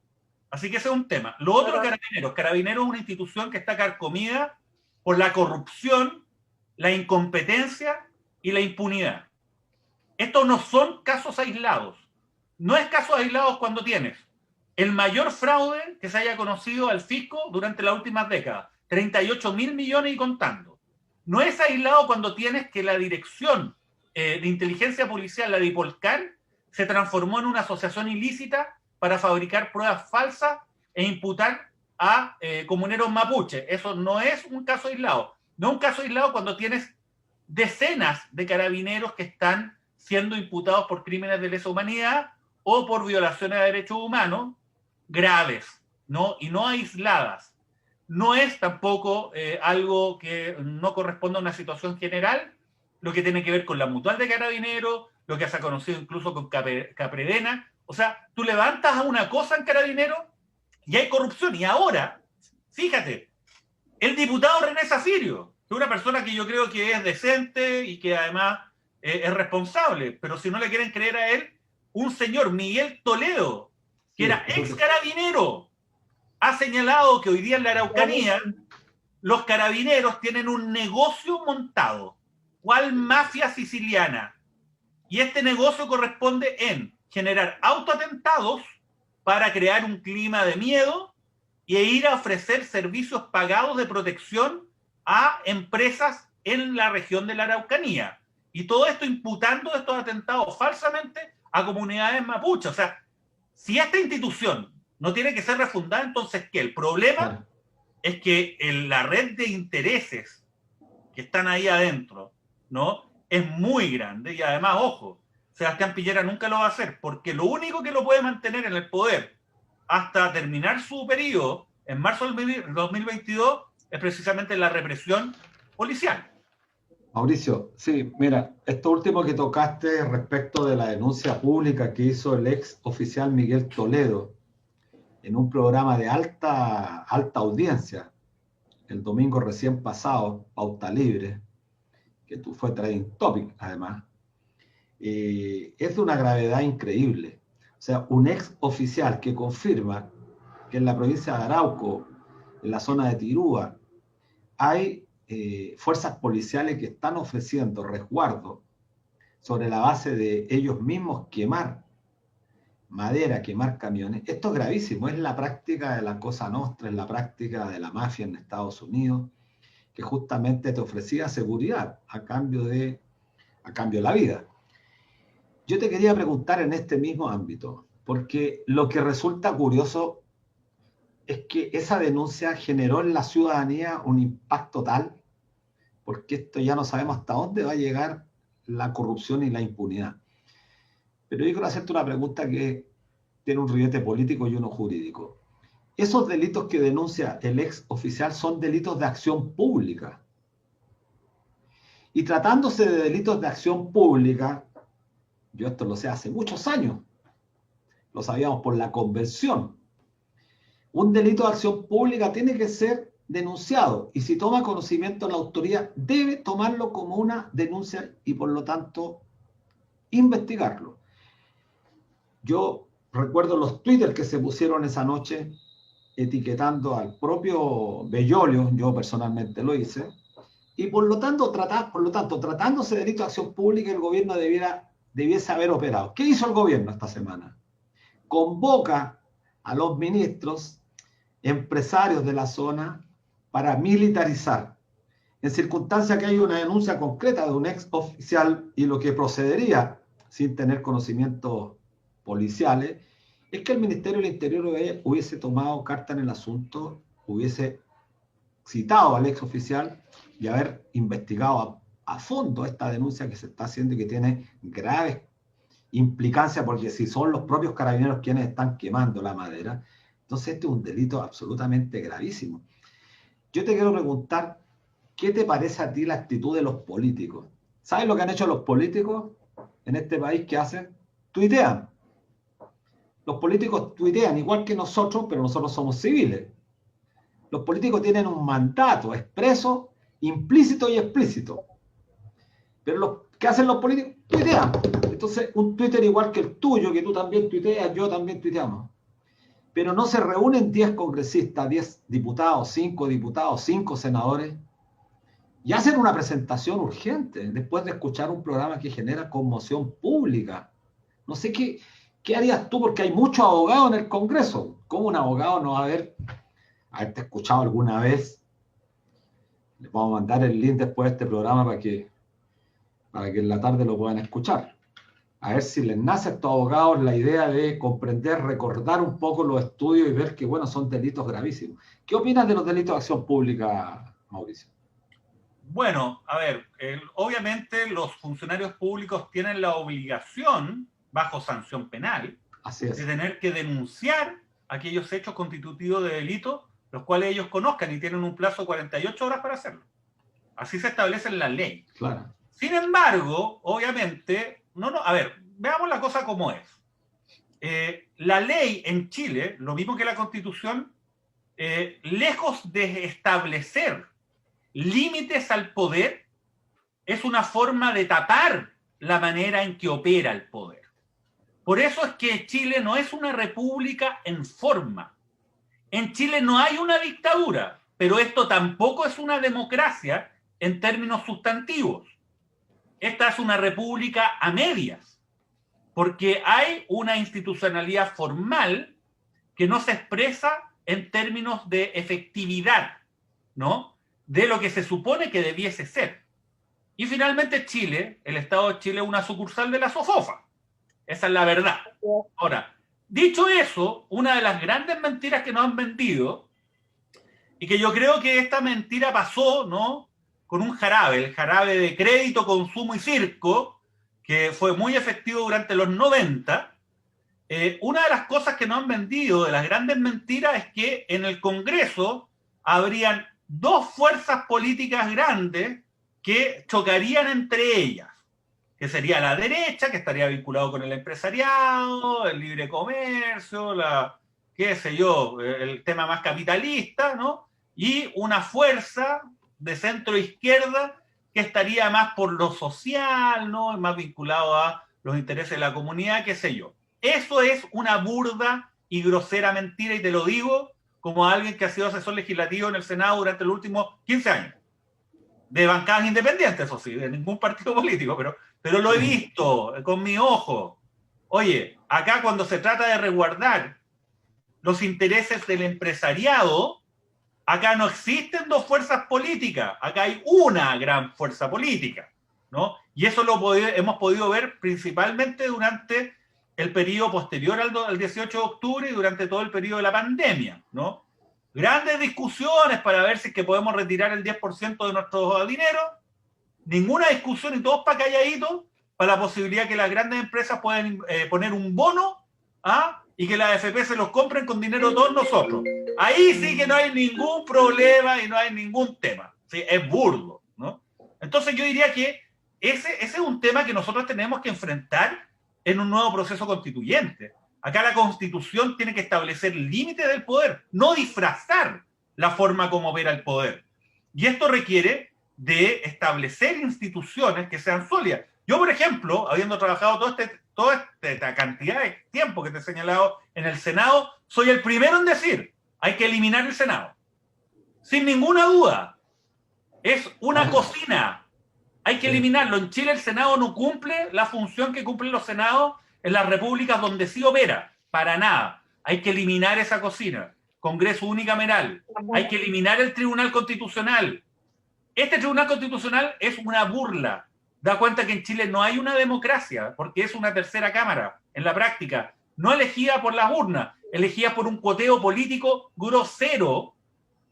[SPEAKER 3] Así que ese es un tema. Lo otro, Carabineros. Carabineros es una institución que está carcomida por la corrupción, la incompetencia y la impunidad. Estos no son casos aislados. no es caso aislado cuando tienes el mayor fraude que se haya conocido al fisco durante las últimas décadas, 38.000 millones y contando. No es aislado cuando tienes que la dirección de inteligencia policial, la DIPOLCAR, se transformó en una asociación ilícita para fabricar pruebas falsas e imputar a comuneros mapuche. Eso no es un caso aislado. No es un caso aislado cuando tienes decenas de carabineros que están siendo imputados por crímenes de lesa humanidad o por violaciones de derechos humanos graves, ¿no? Y no aisladas. No es tampoco algo que no corresponde a una situación general, lo que tiene que ver con la mutual de carabineros, lo que se ha conocido incluso con Capredena. O sea, tú levantas a una cosa en Carabineros y hay corrupción. Y ahora, fíjate, el diputado René Zafirio, que es una persona que yo creo que es decente y que además es responsable, pero si no le quieren creer a él, un señor, Miguel Toledo, que era ex carabinero, ha señalado que hoy día en la Araucanía los carabineros tienen un negocio montado, cual mafia siciliana. Y este negocio corresponde en generar autoatentados para crear un clima de miedo e ir a ofrecer servicios pagados de protección a empresas en la región de la Araucanía. Y todo esto imputando estos atentados falsamente a comunidades mapuches. O sea, si esta institución no tiene que ser refundada, entonces, ¿qué? El problema es que la red de intereses que están ahí adentro, ¿no?, es muy grande. Y además, ojo, Sebastián Piñera nunca lo va a hacer, porque lo único que lo puede mantener en el poder hasta terminar su periodo en marzo del 2022 es precisamente la represión policial.
[SPEAKER 1] Mauricio, sí, mira, esto último que tocaste respecto de la denuncia pública que hizo el ex oficial Miguel Toledo en un programa de alta audiencia el domingo recién pasado, Pauta Libre, que fue trending topic además, es de una gravedad increíble. O sea, un ex oficial que confirma que en la provincia de Arauco, en la zona de Tirúa, hay fuerzas policiales que están ofreciendo resguardo sobre la base de ellos mismos quemar madera, quemar camiones. Esto es gravísimo, es la práctica de la Cosa Nostra, es la práctica de la mafia en Estados Unidos, que justamente te ofrecía seguridad a cambio de la vida. Yo te quería preguntar en este mismo ámbito, porque lo que resulta curioso es que esa denuncia generó en la ciudadanía un impacto tal, porque esto ya no sabemos hasta dónde va a llegar la corrupción y la impunidad. Pero yo quiero hacerte una pregunta que tiene un ribete político y uno jurídico. Esos delitos que denuncia el ex oficial son delitos de acción pública. Y tratándose de delitos de acción pública, yo esto lo sé hace muchos años, lo sabíamos por la convención. Un delito de acción pública tiene que ser denunciado y si toma conocimiento la autoridad debe tomarlo como una denuncia y por lo tanto investigarlo. Yo recuerdo los Twitter que se pusieron esa noche etiquetando al propio Bellolio, yo personalmente lo hice, y por lo tanto tratándose de delito de acción pública el gobierno debiese haber operado. ¿Qué hizo el gobierno esta semana? Convoca a los ministros empresarios de la zona para militarizar. En circunstancia que hay una denuncia concreta de un ex oficial y lo que procedería sin tener conocimientos policiales es que el Ministerio del Interior hubiese tomado carta en el asunto, hubiese citado al ex oficial y haber investigado a fondo esta denuncia que se está haciendo y que tiene graves implicancias porque si son los propios carabineros quienes están quemando la madera, entonces este es un delito absolutamente gravísimo. Yo te quiero preguntar, ¿qué te parece a ti la actitud de los políticos? ¿Sabes lo que han hecho los políticos en este país? ¿Qué hacen? Tuitean. Los políticos tuitean igual que nosotros, pero nosotros somos civiles. Los políticos tienen un mandato expreso, implícito y explícito. Pero ¿qué hacen los políticos? Tuitean. Entonces, un Twitter igual que el tuyo, que tú también tuiteas, yo también tuiteamos. Pero no se reúnen 10 congresistas, 10 diputados, 5 senadores, y hacen una presentación urgente después de escuchar un programa que genera conmoción pública. No sé qué ¿qué harías tú? Porque hay muchos abogados en el Congreso. ¿Cómo un abogado no va a haberte escuchado alguna vez? Les vamos a mandar el link después de este programa para que en la tarde lo puedan escuchar. A ver si les nace a estos abogados la idea de comprender, recordar un poco los estudios y ver que, bueno, son delitos gravísimos. ¿Qué opinas de los delitos de acción pública, Mauricio?
[SPEAKER 3] Bueno, a ver, obviamente los funcionarios públicos tienen la obligación, bajo sanción penal, de tener que denunciar aquellos hechos constitutivos de delito, los cuales ellos conozcan y tienen un plazo de 48 horas para hacerlo. Así se establece en la ley.
[SPEAKER 1] Claro.
[SPEAKER 3] Sin embargo, obviamente, a ver, veamos la cosa como es. La ley en Chile, lo mismo que la Constitución, lejos de establecer límites al poder, es una forma de tapar la manera en que opera el poder. Por eso es que Chile no es una república en forma. En Chile no hay una dictadura, pero esto tampoco es una democracia en términos sustantivos. Esta es una república a medias, porque hay una institucionalidad formal que no se expresa en términos de efectividad, ¿no?, de lo que se supone que debiese ser. Y finalmente Chile, el Estado de Chile, es una sucursal de la SOFOFA. Esa es la verdad. Ahora, dicho eso, una de las grandes mentiras que nos han vendido, y que yo creo que esta mentira pasó, ¿no?, con un jarabe, el jarabe de crédito, consumo y circo, que fue muy efectivo durante los 90, una de las cosas que nos han vendido, de las grandes mentiras, es que en el Congreso habrían dos fuerzas políticas grandes que chocarían entre ellas, que sería la derecha, que estaría vinculado con el empresariado, el libre comercio, qué sé yo, el tema más capitalista, ¿no? Y una fuerza de centro izquierda que estaría más por lo social, ¿no?, más vinculado a los intereses de la comunidad, qué sé yo. Eso es una burda y grosera mentira, y te lo digo como alguien que ha sido asesor legislativo en el Senado durante los últimos 15 años. De bancadas independientes, eso sí, de ningún partido político, pero lo he visto con mi ojo. Oye, acá cuando se trata de resguardar los intereses del empresariado, acá no existen dos fuerzas políticas, acá hay una gran fuerza política, ¿no? Y eso hemos podido ver principalmente durante el periodo posterior al 18 de octubre y durante todo el periodo de la pandemia, ¿no? Grandes discusiones para ver si es que podemos retirar el 10% de nuestro dinero, ninguna discusión y todos para calladitos, para la posibilidad que las grandes empresas puedan poner un bono, y que las AFP se los compren con dinero de todos nosotros. Ahí sí que no hay ningún problema y no hay ningún tema. ¿Sí? Es burdo, ¿no? Entonces yo diría que ese es un tema que nosotros tenemos que enfrentar en un nuevo proceso constituyente. Acá la Constitución tiene que establecer límites del poder, no disfrazar la forma como opera el poder. Y esto requiere de establecer instituciones que sean sólidas. Yo, por ejemplo, habiendo trabajado toda esta cantidad de tiempo que te he señalado en el Senado, soy el primero en decir, hay que eliminar el Senado. Sin ninguna duda. Es una cocina. Hay que eliminarlo. En Chile el Senado no cumple la función que cumplen los senados en las repúblicas donde sí opera. Para nada. Hay que eliminar esa cocina. Congreso unicameral. Hay que eliminar el Tribunal Constitucional. Este Tribunal Constitucional es una burla. Da cuenta que en Chile no hay una democracia, porque es una tercera cámara, en la práctica, no elegida por las urnas, elegida por un cuoteo político grosero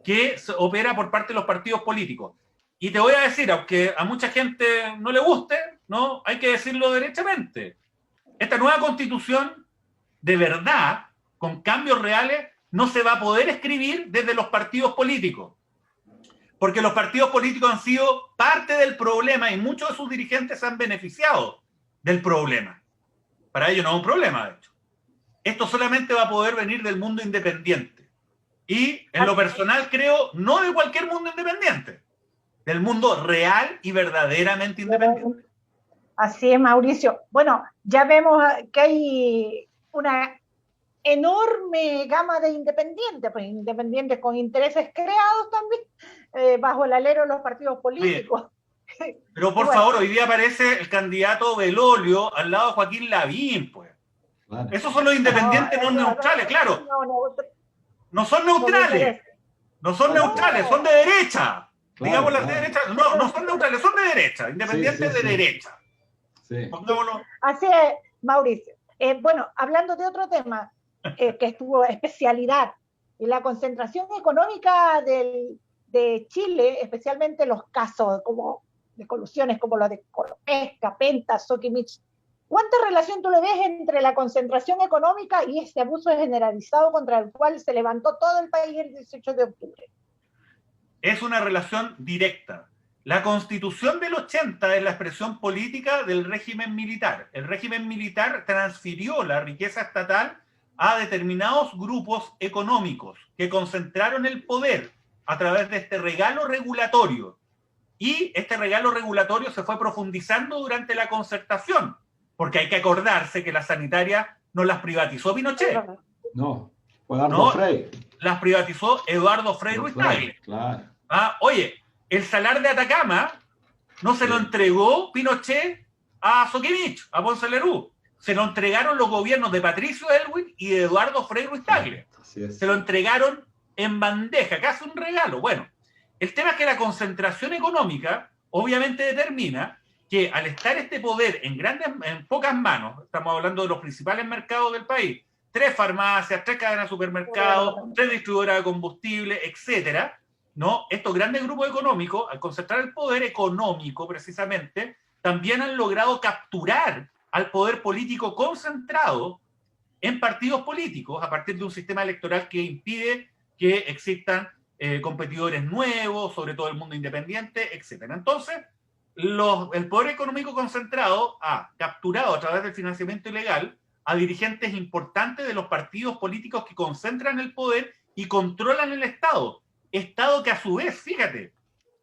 [SPEAKER 3] que opera por parte de los partidos políticos. Y te voy a decir, aunque a mucha gente no le guste, ¿no?, hay que decirlo derechamente. Esta nueva constitución, de verdad, con cambios reales, no se va a poder escribir desde los partidos políticos. Porque los partidos políticos han sido parte del problema y muchos de sus dirigentes se han beneficiado del problema. Para ellos no es un problema, de hecho. Esto solamente va a poder venir del mundo independiente. Y en lo personal creo, no de cualquier mundo independiente, del mundo real y verdaderamente independiente.
[SPEAKER 2] Así es, Mauricio. Bueno, ya vemos que hay una enorme gama de independientes, pues independientes con intereses creados también, bajo el alero de los partidos políticos.
[SPEAKER 3] Bien. Pero por favor, hoy día aparece el candidato Belolio al lado de Joaquín Lavín, pues.
[SPEAKER 1] Claro.
[SPEAKER 3] Esos son los independientes no neutrales, claro. No son neutrales. No son neutrales, son de derecha. Digamos las de derecha. No son neutrales, son de derecha. Independientes de derecha.
[SPEAKER 1] Sí.
[SPEAKER 2] Pongámoslo. Así es, Mauricio. Bueno, hablando de otro tema, que es tu especialidad, la concentración económica de Chile, especialmente los casos como de colusiones como los de Colopesca, Penta, Sokimich, ¿cuánta relación tú le ves entre la concentración económica y este abuso generalizado contra el cual se levantó todo el país el 18 de octubre?
[SPEAKER 3] Es una relación directa. La Constitución del 80 es la expresión política del régimen militar. El régimen militar transfirió la riqueza estatal a determinados grupos económicos que concentraron el poder a través de este regalo regulatorio. Y este regalo regulatorio se fue profundizando durante la concertación, porque hay que acordarse que las sanitarias no las privatizó Pinochet.
[SPEAKER 1] No, fue Eduardo Frei.
[SPEAKER 3] Las privatizó Eduardo Frei Ruiz Tagle.
[SPEAKER 1] Claro.
[SPEAKER 3] Oye, el salar de Atacama no se lo entregó Pinochet a Sokimich, a Ponce Lerú. Se lo entregaron los gobiernos de Patricio Aylwin y de Eduardo Frei Ruiz Tagle. Se lo entregaron en bandeja, casi un regalo. Bueno, el tema es que la concentración económica obviamente determina que al estar este poder en pocas manos, estamos hablando de los principales mercados del país, 3 farmacias, 3 cadenas de supermercados, 3 distribuidoras de combustible, etcétera, ¿no? Estos grandes grupos económicos, al concentrar el poder económico precisamente, también han logrado capturar al poder político concentrado en partidos políticos a partir de un sistema electoral que impide que existan competidores nuevos, sobre todo el mundo independiente, etc. Entonces, el poder económico concentrado ha capturado a través del financiamiento ilegal a dirigentes importantes de los partidos políticos que concentran el poder y controlan el Estado. Estado que a su vez, fíjate,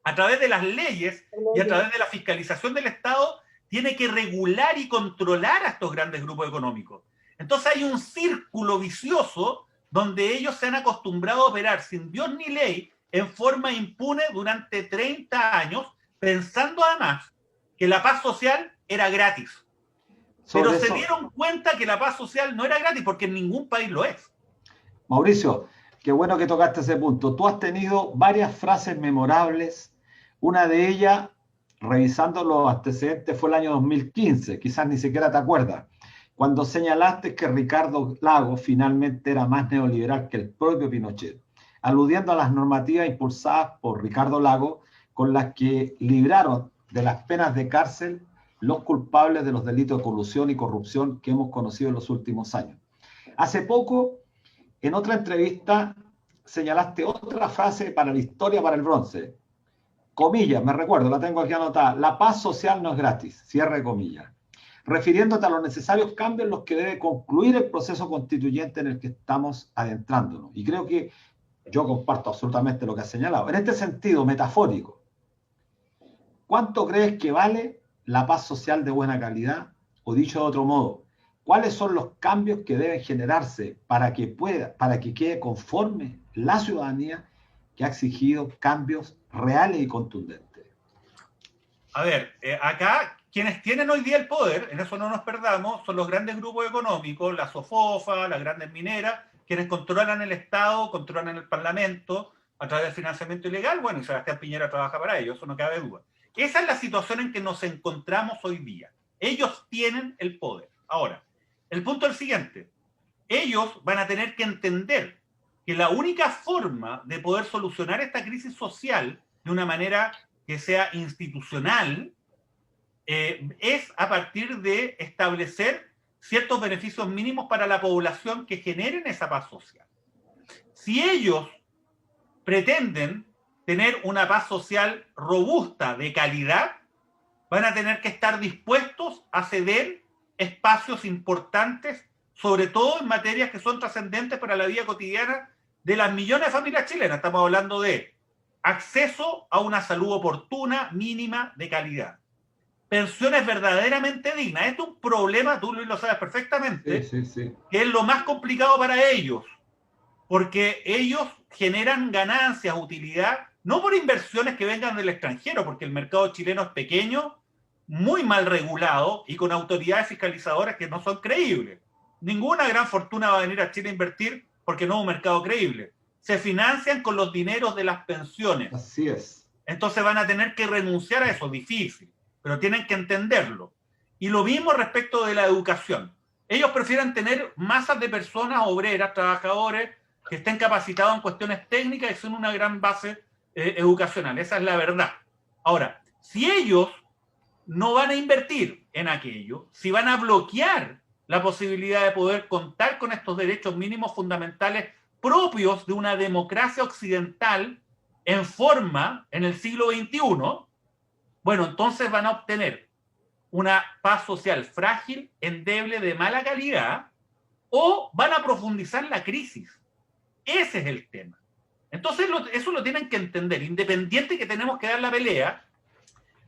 [SPEAKER 3] a través de las leyes y a través de la fiscalización del Estado, tiene que regular y controlar a estos grandes grupos económicos. Entonces hay un círculo vicioso donde ellos se han acostumbrado a operar sin Dios ni ley, en forma impune durante 30 años, pensando además que la paz social era gratis. Pero se dieron cuenta que la paz social no era gratis, porque en ningún país lo es.
[SPEAKER 1] Mauricio, qué bueno que tocaste ese punto. Tú has tenido varias frases memorables. Una de ellas, revisando los antecedentes, fue el año 2015. Quizás ni siquiera te acuerdas. Cuando señalaste que Ricardo Lagos finalmente era más neoliberal que el propio Pinochet, aludiendo a las normativas impulsadas por Ricardo Lagos, con las que libraron de las penas de cárcel los culpables de los delitos de colusión y corrupción que hemos conocido en los últimos años. Hace poco, en otra entrevista, señalaste otra frase para la historia, para el bronce. Comillas, me recuerdo, la tengo aquí anotada. La paz social no es gratis, cierre comillas. Refiriéndote a los necesarios cambios en los que debe concluir el proceso constituyente en el que estamos adentrándonos. Y creo que yo comparto absolutamente lo que has señalado. En este sentido metafórico, ¿cuánto crees que vale la paz social de buena calidad? O dicho de otro modo, ¿cuáles son los cambios que deben generarse para que quede conforme la ciudadanía que ha exigido cambios reales y contundentes?
[SPEAKER 3] A ver, acá quienes tienen hoy día el poder, en eso no nos perdamos, son los grandes grupos económicos, la SOFOFA, las grandes mineras, quienes controlan el Estado, controlan el Parlamento a través del financiamiento ilegal. Bueno, y Sebastián Piñera trabaja para ello, eso no cabe duda. Esa es la situación en que nos encontramos hoy día. Ellos tienen el poder. Ahora, el punto es el siguiente. Ellos van a tener que entender que la única forma de poder solucionar esta crisis social de una manera que sea institucional es a partir de establecer ciertos beneficios mínimos para la población que generen esa paz social. Si ellos pretenden tener una paz social robusta, de calidad, van a tener que estar dispuestos a ceder espacios importantes, sobre todo en materias que son trascendentes para la vida cotidiana de las millones de familias chilenas. Estamos hablando de acceso a una salud oportuna, mínima, de calidad. Pensiones verdaderamente dignas. Esto es un problema, tú lo sabes perfectamente, sí. Que es lo más complicado para ellos, porque ellos generan ganancias, utilidad, no por inversiones que vengan del extranjero, porque el mercado chileno es pequeño, muy mal regulado y con autoridades fiscalizadoras que no son creíbles. Ninguna gran fortuna va a venir a Chile a invertir porque no es un mercado creíble. Se financian con los dineros de las pensiones.
[SPEAKER 1] Así es.
[SPEAKER 3] Entonces van a tener que renunciar a eso, difícil, pero tienen que entenderlo. Y lo mismo respecto de la educación. Ellos prefieren tener masas de personas, obreras, trabajadores, que estén capacitados en cuestiones técnicas y son una gran base educacional. Esa es la verdad. Ahora, si ellos no van a invertir en aquello, si van a bloquear la posibilidad de poder contar con estos derechos mínimos fundamentales propios de una democracia occidental en forma en el siglo XXI, bueno, entonces van a obtener una paz social frágil, endeble, de mala calidad, o van a profundizar la crisis. Ese es el tema. Entonces eso lo tienen que entender, independiente que tenemos que dar la pelea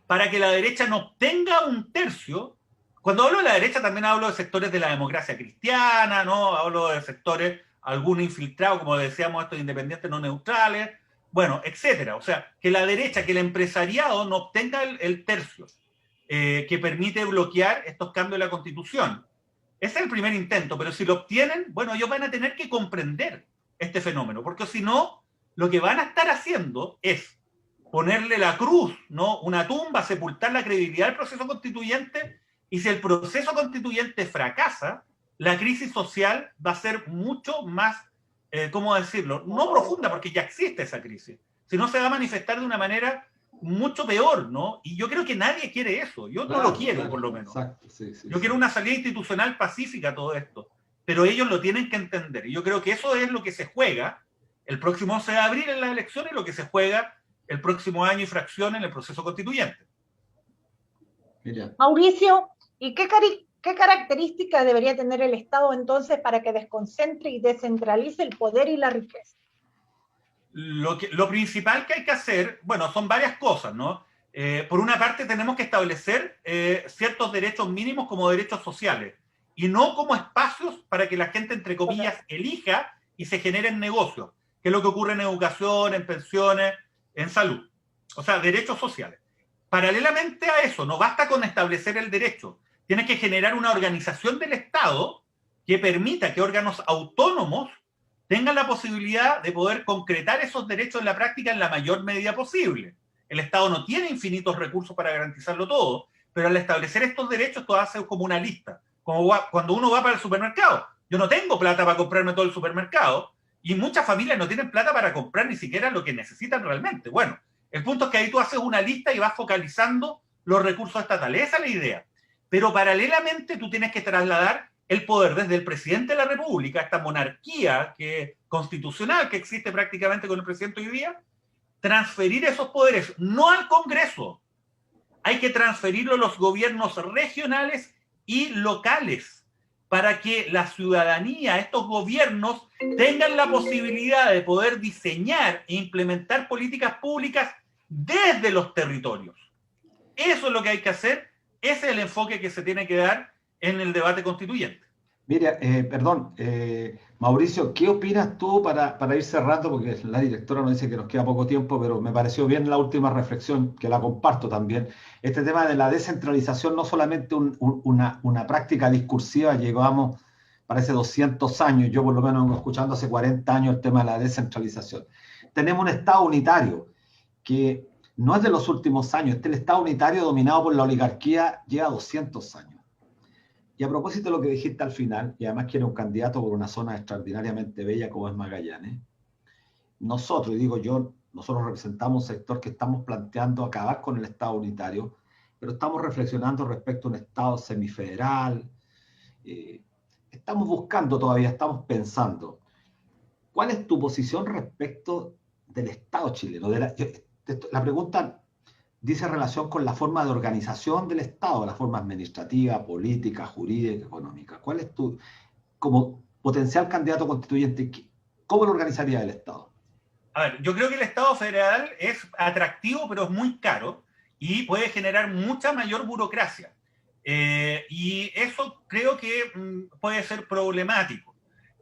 [SPEAKER 3] para que la derecha no obtenga un tercio. Cuando hablo de la derecha también hablo de sectores de la democracia cristiana, ¿no? Hablo de sectores, algunos infiltrados, como decíamos, estos independientes no neutrales, bueno, etcétera. O sea, que la derecha, que el empresariado no obtenga el tercio que permite bloquear estos cambios de la Constitución. Ese es el primer intento, pero si lo obtienen, bueno, ellos van a tener que comprender este fenómeno, porque si no, lo que van a estar haciendo es ponerle la cruz, ¿no? Una tumba, sepultar la credibilidad del proceso constituyente, y si el proceso constituyente fracasa, la crisis social va a ser mucho más, ¿cómo decirlo? No profunda, porque ya existe esa crisis, sino se va a manifestar de una manera mucho peor, ¿no? Y yo creo que nadie quiere eso. Yo no lo quiero, por lo menos.
[SPEAKER 1] Exacto, sí,
[SPEAKER 3] yo quiero una salida institucional pacífica a todo esto, pero ellos lo tienen que entender. Y yo creo que eso es lo que se juega el próximo 11 de abril en las elecciones y lo que se juega el próximo año y fracción en el proceso constituyente.
[SPEAKER 2] Mira. Mauricio, ¿y qué características debería tener el Estado entonces para que desconcentre y descentralice el poder y la riqueza?
[SPEAKER 3] Lo principal que hay que hacer, bueno, son varias cosas, ¿no? Por una parte tenemos que establecer ciertos derechos mínimos como derechos sociales y no como espacios para que la gente, entre comillas, elija y se generen negocios, que es lo que ocurre en educación, en pensiones, en salud. O sea, derechos sociales. Paralelamente a eso, no basta con establecer el derecho, tienes que generar una organización del Estado que permita que órganos autónomos tengan la posibilidad de poder concretar esos derechos en la práctica en la mayor medida posible. El Estado no tiene infinitos recursos para garantizarlo todo, pero al establecer estos derechos, tú haces como una lista. Como cuando uno va para el supermercado. Yo no tengo plata para comprarme todo el supermercado, y muchas familias no tienen plata para comprar ni siquiera lo que necesitan realmente. Bueno, el punto es que ahí tú haces una lista y vas focalizando los recursos estatales. Esa es la idea. Pero paralelamente tú tienes que trasladar el poder desde el presidente de la República, esta monarquía constitucional que existe prácticamente con el presidente hoy día, transferir esos poderes no al Congreso, hay que transferirlo a los gobiernos regionales y locales para que la ciudadanía, estos gobiernos, tengan la posibilidad de poder diseñar e implementar políticas públicas desde los territorios. Eso es lo que hay que hacer, ese es el enfoque que se tiene que dar en el debate constituyente.
[SPEAKER 1] Mira, Mauricio, ¿qué opinas tú para ir cerrando? Porque la directora nos dice que nos queda poco tiempo, pero me pareció bien la última reflexión, que la comparto también. Este tema de la descentralización, no solamente una práctica discursiva, llevamos, parece 200 años, yo por lo menos vengo escuchando hace 40 años el tema de la descentralización. Tenemos un Estado unitario que no es de los últimos años, el Estado unitario dominado por la oligarquía lleva 200 años. Y a propósito de lo que dijiste al final, y además que eres un candidato por una zona extraordinariamente bella como es Magallanes, nosotros, y digo yo, nosotros representamos un sector que estamos planteando acabar con el Estado unitario, pero estamos reflexionando respecto a un Estado semifederal, estamos buscando todavía, estamos pensando. ¿Cuál es tu posición respecto del Estado chileno? La pregunta dice relación con la forma de organización del Estado, la forma administrativa, política, jurídica, económica. ¿Cuál es tu, como potencial candidato constituyente, cómo lo organizaría el Estado?
[SPEAKER 3] A ver, yo creo que el Estado federal es atractivo, pero es muy caro y puede generar mucha mayor burocracia. Y eso creo que puede ser problemático.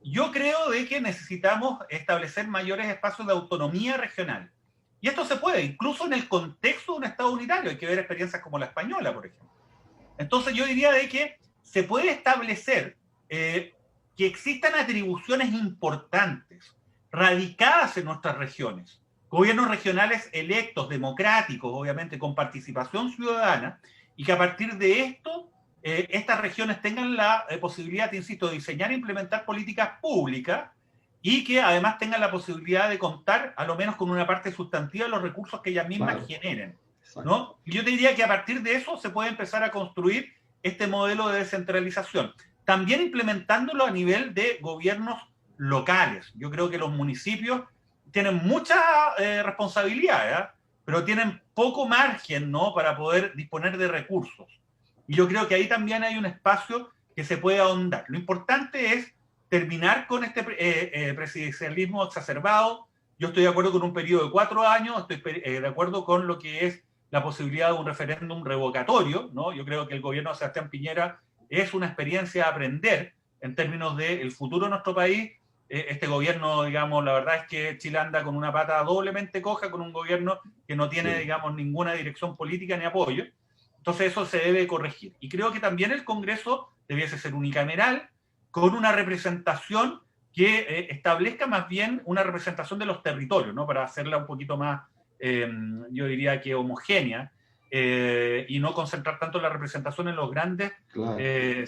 [SPEAKER 3] Yo creo de que necesitamos establecer mayores espacios de autonomía regional. Y esto se puede, incluso en el contexto de un Estado unitario. Hay que ver experiencias como la española, por ejemplo. Entonces yo diría de que se puede establecer que existan atribuciones importantes, radicadas en nuestras regiones, gobiernos regionales electos, democráticos, obviamente con participación ciudadana, y que a partir de esto, estas regiones tengan la posibilidad, insisto, de diseñar e implementar políticas públicas y que además tengan la posibilidad de contar, a lo menos con una parte sustantiva de los recursos que ellas mismas generen, ¿no? Y yo te diría que a partir de eso se puede empezar a construir este modelo de descentralización, también implementándolo a nivel de gobiernos locales. Yo creo que los municipios tienen mucha responsabilidad, pero tienen poco margen, ¿no?, para poder disponer de recursos. Y yo creo que ahí también hay un espacio que se puede ahondar. Lo importante es terminar con este presidencialismo exacerbado. Yo estoy de acuerdo con un periodo de 4 años, estoy de acuerdo con lo que es la posibilidad de un referéndum revocatorio, ¿no? Yo creo que el gobierno de Sebastián Piñera es una experiencia a aprender en términos del futuro de nuestro país. Este gobierno, digamos, la verdad es que Chile anda con una pata doblemente coja, con un gobierno que no tiene, digamos, ninguna dirección política ni apoyo. Entonces eso se debe corregir. Y creo que también el Congreso debiese ser unicameral, con una representación que establezca más bien una representación de los territorios, ¿no?, para hacerla un poquito más, yo diría que homogénea, y no concentrar tanto la representación en los grandes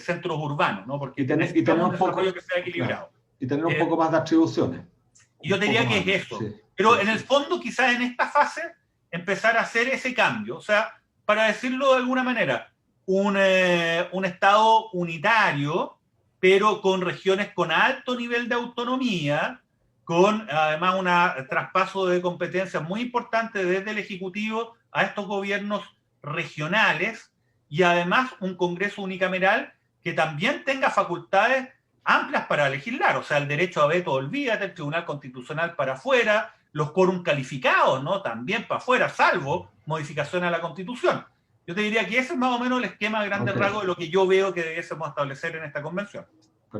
[SPEAKER 3] centros urbanos, ¿no?, porque necesitamos un desarrollo que sea equilibrado.
[SPEAKER 1] Y tener un poco más de atribuciones.
[SPEAKER 3] Y yo te diría que es eso. Sí, pero en el fondo, quizás en esta fase, empezar a hacer ese cambio. O sea, para decirlo de alguna manera, un Estado unitario, pero con regiones con alto nivel de autonomía, con además un traspaso de competencias muy importante desde el Ejecutivo a estos gobiernos regionales, y además un Congreso unicameral que también tenga facultades amplias para legislar, o sea, el derecho a veto, olvídate, el Tribunal Constitucional para afuera, los quórum calificados, ¿no?, también para afuera, salvo modificación a la Constitución. Yo te diría que ese es más o menos el esquema de grandes rasgos de lo que yo veo que debiésemos establecer en esta convención.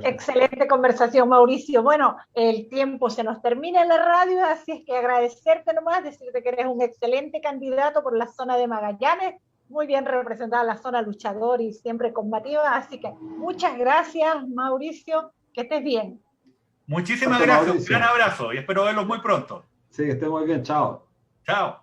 [SPEAKER 2] Excelente conversación, Mauricio. Bueno, el tiempo se nos termina en la radio, así es que agradecerte nomás, decirte que eres un excelente candidato por la zona de Magallanes, muy bien representada la zona luchador y siempre combativa, así que muchas gracias, Mauricio, que estés bien.
[SPEAKER 3] Muchísimas gracias, Mauricio. Un gran abrazo y espero verlos muy pronto.
[SPEAKER 1] Sí, que estén muy bien, chao.
[SPEAKER 3] Chao.